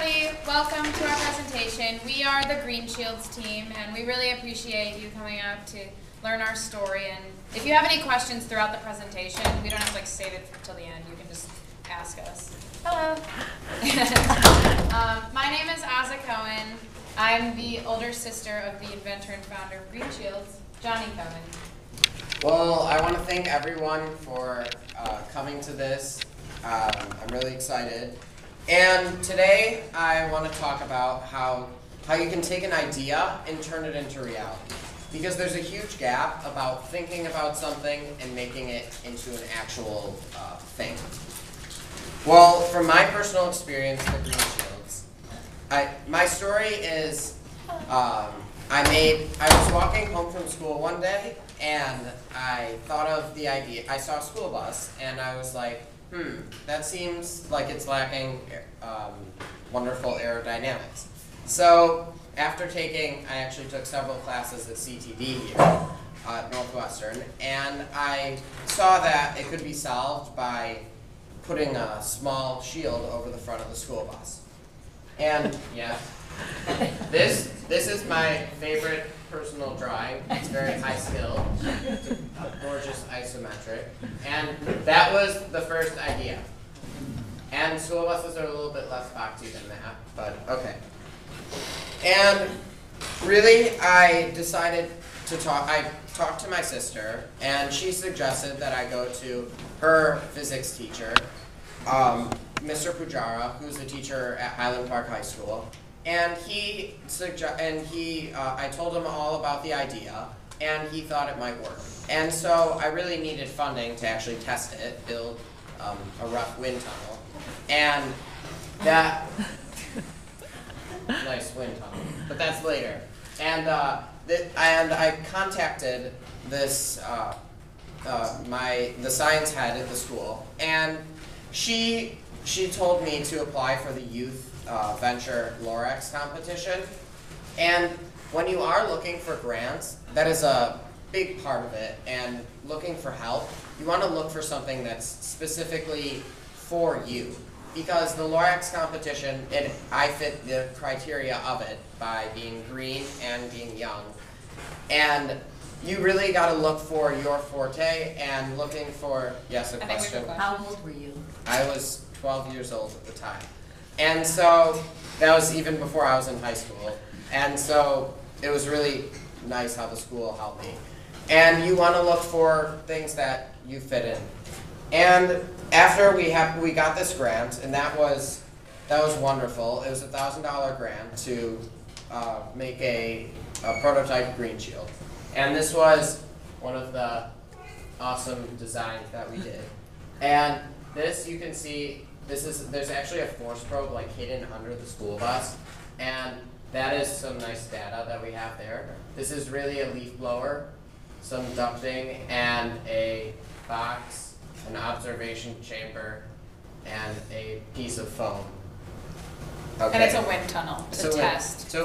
everybody. Welcome to our presentation. We are the GreenShields team, and we really appreciate you coming out to learn our story. And if you have any questions throughout the presentation, we don't have to save it till the end. You can just ask us. Hello. My name is Asa Cohen. I'm the older sister of the inventor and founder of GreenShields, Johnny Cohen. Well, I want to thank everyone for coming to this. I'm really excited. And today I want to talk about how you can take an idea and turn it into reality. Because there's a huge gap about thinking about something and making it into an actual thing. Well, from my personal experience with GreenShields, my story is I was walking home from school one day and I thought of the idea. I saw a school bus and I was like, that seems like it's lacking wonderful aerodynamics. So after I actually took several classes at CTD here at Northwestern, and I saw that it could be solved by putting a small shield over the front of the school bus. And yeah, this is my favorite personal drawing. It's very high skill. It's a gorgeous isometric. And that was the first idea. And school buses are a little bit less boxy than that, but okay. And really, I decided to talk. I talked to my sister, and she suggested that I go to her physics teacher, Mr. Pujara, who's a teacher at Highland Park High School. And I told him all about the idea, and he thought it might work. And so I really needed funding to actually test it, build a rough wind tunnel, and that nice wind tunnel, but that's later. And I contacted this the science head at the school, and she told me to apply for the youth venture Lorex competition. And when you are looking for grants, that is a big part of it, and looking for help, you want to look for something that's specifically for you. Because the Lorex competition, I fit the criteria of it by being green and being young. And you really got to look for your forte and looking for, yes, a question. How old were you? I was 12 years old at the time. And so that was even before I was in high school. And so it was really nice how the school helped me. And you want to look for things that you fit in. And after we got this grant, and that was wonderful. It was a $1,000 grant to make a prototype GreenShield. And this was one of the awesome designs that we did. And this, you can see, there's actually a force probe hidden under the school bus, and that is some nice data that we have there. This is really a leaf blower, some ducting, and a box, an observation chamber, and a piece of foam. Okay. And it's a wind tunnel to test the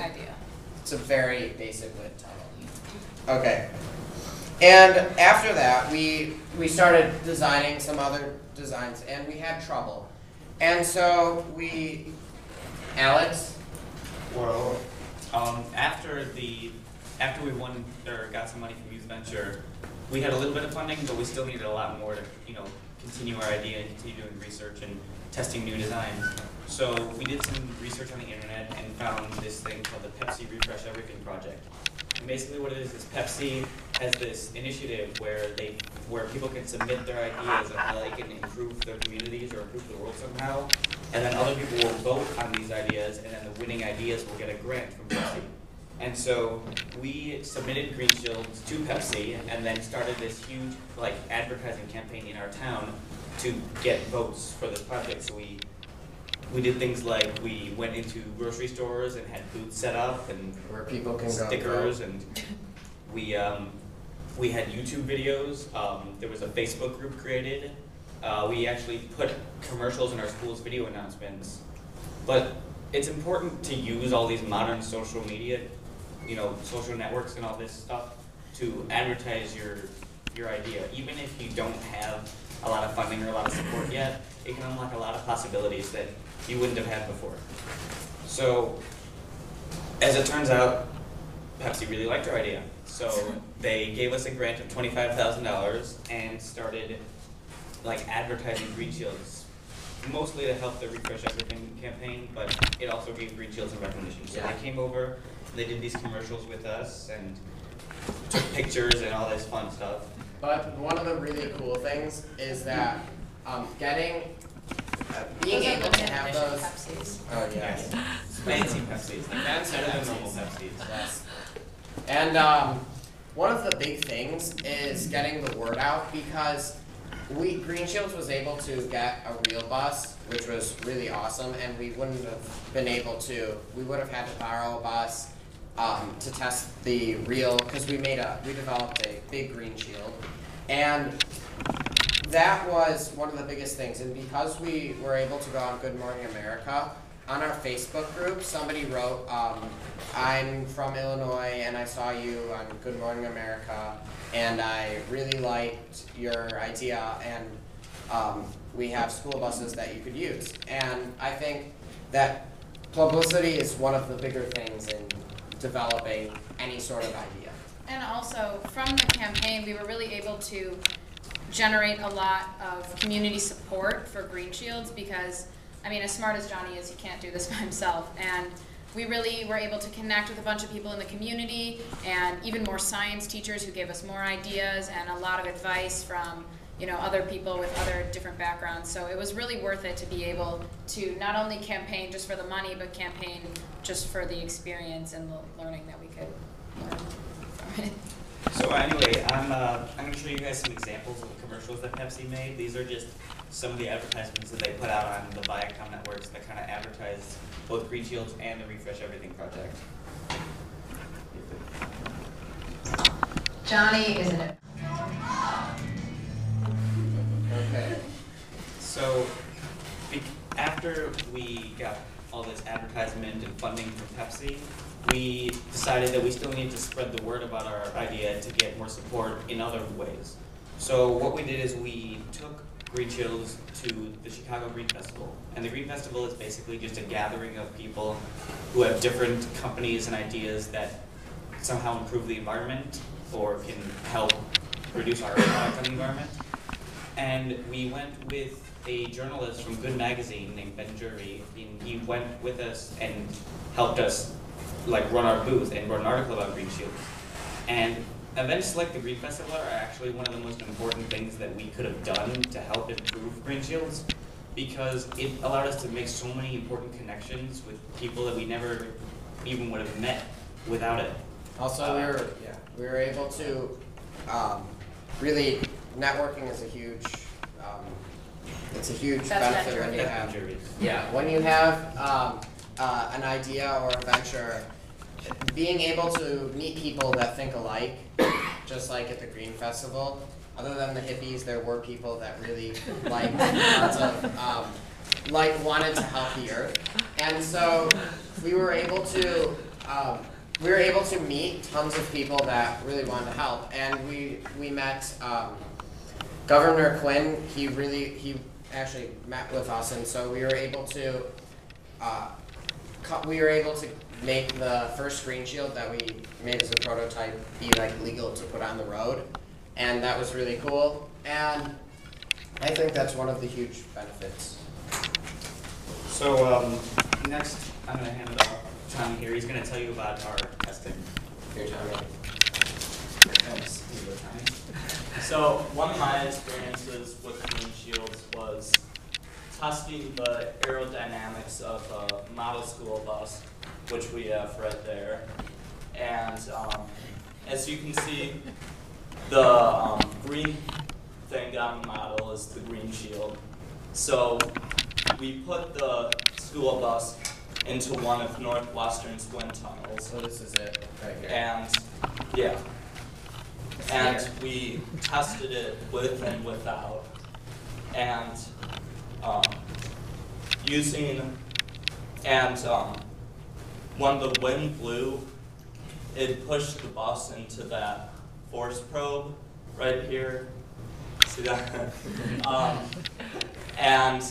idea. It's a very basic wind tunnel. Okay. And after that, we started designing some other designs, and we had trouble. And so Alex? Well, after we won or got some money from Youth Venture, we had a little bit of funding, but we still needed a lot more to continue our idea and continue doing research and testing new designs. So we did some research on the internet and found this thing called the Pepsi Refresh Everything Project. And basically what it is Pepsi has this initiative where people can submit their ideas on how they can improve their communities or improve the world somehow, and then other people will vote on these ideas, and then the winning ideas will get a grant from Pepsi. And so we submitted GreenShields to Pepsi, and then started this huge advertising campaign in our town to get votes for this project. So we did things like we went into grocery stores and had booths set up and where people can stickers, and we had YouTube videos. There was a Facebook group created. We actually put commercials in our school's video announcements. But it's important to use all these modern social media, social networks and all this stuff to advertise your idea. Even if you don't have a lot of funding or a lot of support yet, it can unlock a lot of possibilities that you wouldn't have had before. So, as it turns out, Pepsi really liked our idea. So they gave us a grant of $25,000 and started like advertising GreenShields, mostly to help the Refresh Everything campaign, but it also gave GreenShields some recognition. So they came over, they did these commercials with us and took pictures and all this fun stuff. But one of the really cool things is that being able to have those. Pepsis. Oh yes. Fancy Pepsis, like that's better than normal Pepsis. Yes. And one of the big things is getting the word out, because GreenShields was able to get a real bus, which was really awesome, and we wouldn't have been able to. We would have had to borrow a bus to test the real, because we developed a big green shield, and that was one of the biggest things. And because we were able to go on Good Morning America, on our Facebook group, somebody wrote, I'm from Illinois and I saw you on Good Morning America and I really liked your idea, and we have school buses that you could use. And I think that publicity is one of the bigger things in developing any sort of idea. And also, from the campaign, we were really able to generate a lot of community support for GreenShields, because, I mean, as smart as Johnny is, he can't do this by himself. And we really were able to connect with a bunch of people in the community, and even more science teachers who gave us more ideas and a lot of advice from, you know, other people with other different backgrounds. So it was really worth it to be able to not only campaign just for the money, but campaign just for the experience and the learning that we could learn from it. So anyway, I'm going to show you guys some examples of the commercials that Pepsi made. These are just some of the advertisements that they put out on the Viacom networks that kind of advertise both GreenShields and the Refresh Everything project. Johnny is in it. Okay. So after we got all this advertisement and funding from Pepsi, we decided that we still need to spread the word about our idea to get more support in other ways. So what we did is we took GreenShields to the Chicago Green Festival. And the Green Festival is basically just a gathering of people who have different companies and ideas that somehow improve the environment or can help reduce our impact on the environment. And we went with a journalist from Good Magazine named Ben Jury, and he went with us and helped us run our booth and wrote an article about GreenShields. And events like the Green Festival are actually one of the most important things that we could have done to help improve GreenShields, because it allowed us to make so many important connections with people that we never even would have met without it. Also, we were able to really, networking is a huge it's a huge benefit when you have when you have an idea or a venture. Being able to meet people that think alike, just like at the Green Festival. Other than the hippies, there were people that really liked lots of wanted to help the earth, and so we were able to meet tons of people that really wanted to help. And we met Governor Quinn. He actually met with us, and so we were able to make the first green shield that we made as a prototype be legal to put on the road, and that was really cool. And I think that's one of the huge benefits. So next, I'm going to hand it off to Tommy here. He's going to tell you about our testing. Here, Tommy. Thanks. Here you go, Tommy. So one of my experiences with GreenShields was testing the aerodynamics of a model school bus, which we have right there. And as you can see, the green thing on the model is the green shield. So we put the school bus into one of Northwestern's wind tunnels. So this is it right here. And we tested it with and without. And when the wind blew, it pushed the bus into that force probe right here. See that? And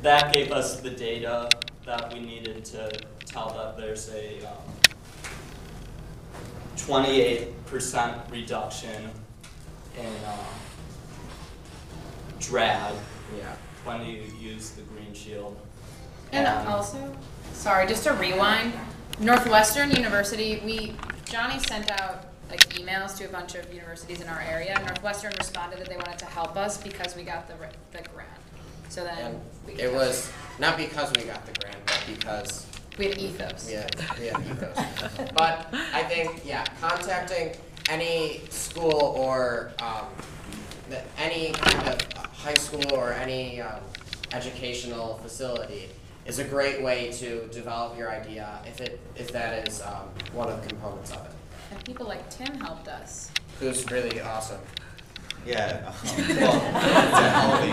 that gave us the data that we needed to tell that there's a 28% reduction in drag Yeah. when you use the green shield. And also, sorry, just to rewind, Northwestern University, Johnny sent out like emails to a bunch of universities in our area. Northwestern responded that they wanted to help us because we got the grant. So then And we it was not because we got the grant, but because we had ethos. we had ethos. But I think, yeah, contacting any school or any kind of high school or any educational facility is a great way to develop your idea if that is one of the components of it. And people like Tim helped us. Who's really awesome. Yeah, well, it's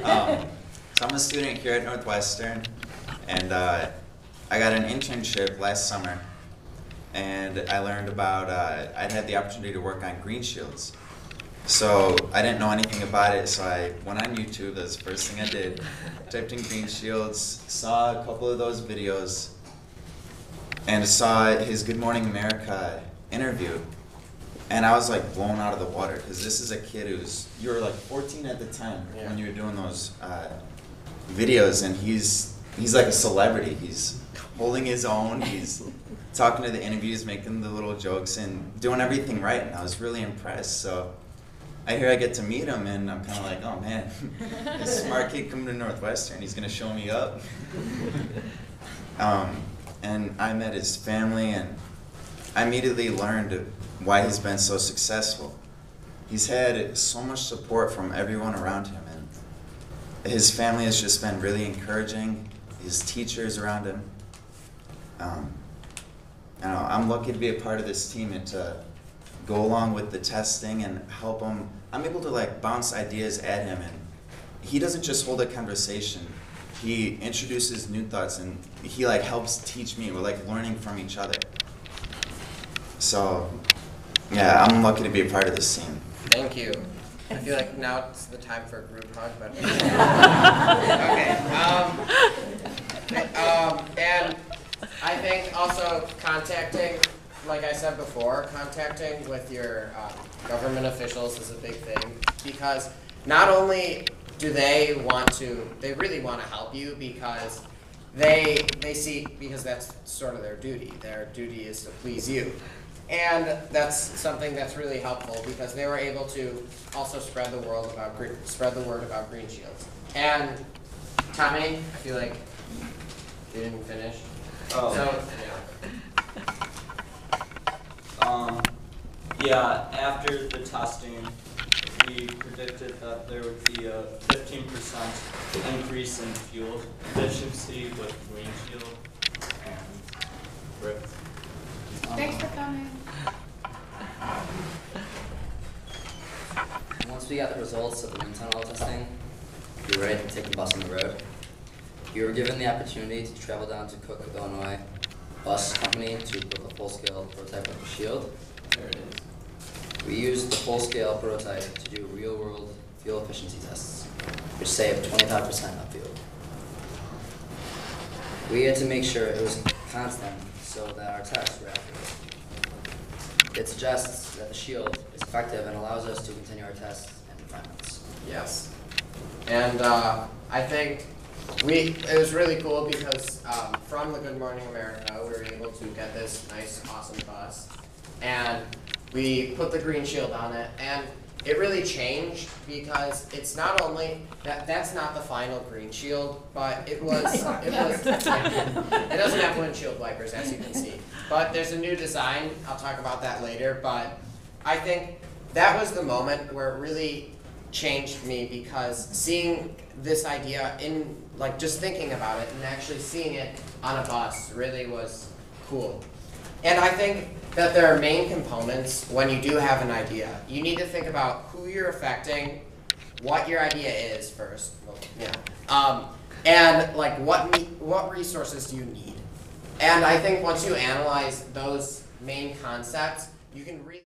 helping. So I'm a student here at Northwestern, and I got an internship last summer, and I learned about, I'd had the opportunity to work on GreenShields. So I didn't know anything about it, so I went on YouTube. That's the first thing I did. Typed in GreenShields, saw a couple of those videos, and saw his Good Morning America interview. And I was like blown out of the water, because this is a kid you were like 14 at the time when you were doing those videos, and he's like a celebrity. He's holding his own, he's talking to the interviews, making the little jokes, and doing everything right, and I was really impressed. So I get to meet him, and I'm kind of like, oh man, this smart kid coming to Northwestern, he's going to show me up. And I met his family, and I immediately learned why he's been so successful. He's had so much support from everyone around him, and his family has just been really encouraging, his teachers around him. I'm lucky to be a part of this team and to go along with the testing and help him. I'm able to like bounce ideas at him, and he doesn't just hold a conversation. He introduces new thoughts, and he like helps teach me. We're like learning from each other. So yeah, I'm lucky to be a part of this team. Thank you. I feel like now it's the time for a group hug, but okay. And I think also contacting, like I said before, contacting with your government officials is a big thing, because not only do they really want to help you, because they see, because that's sort of their duty. Their duty is to please you. And that's something that's really helpful, because they were able to also spread the word about GreenShields. And Tommy, I feel like you didn't finish. Oh. So, yeah, after the testing, we predicted that there would be a 15% increase in fuel efficiency with GreenShield and Rick. Thanks for coming. Once we got the results of the wind tunnel testing, we were ready to take the bus on the road. We were given the opportunity to travel down to Cook, Illinois bus company to build a full-scale prototype of the shield. There it is. We used the full-scale prototype to do real-world fuel efficiency tests, which saved 25% of fuel. We had to make sure it was constant so that our tests were accurate. It suggests that the shield is effective and allows us to continue our tests and refinements. yes. And I think it was really cool, because from the Good Morning America, we were able to get this nice, awesome bus, and we put the green shield on it, and it really changed, because it's not only that's not the final green shield, but it doesn't have windshield wipers, as you can see, but there's a new design. I'll talk about that later, but I think that was the moment where it really changed me, because seeing this idea in, like, just thinking about it and actually seeing it on a bus really was cool. And I think that there are main components when you do have an idea. You need to think about who you're affecting, what your idea is first, and like what resources do you need. And I think once you analyze those main concepts, you can really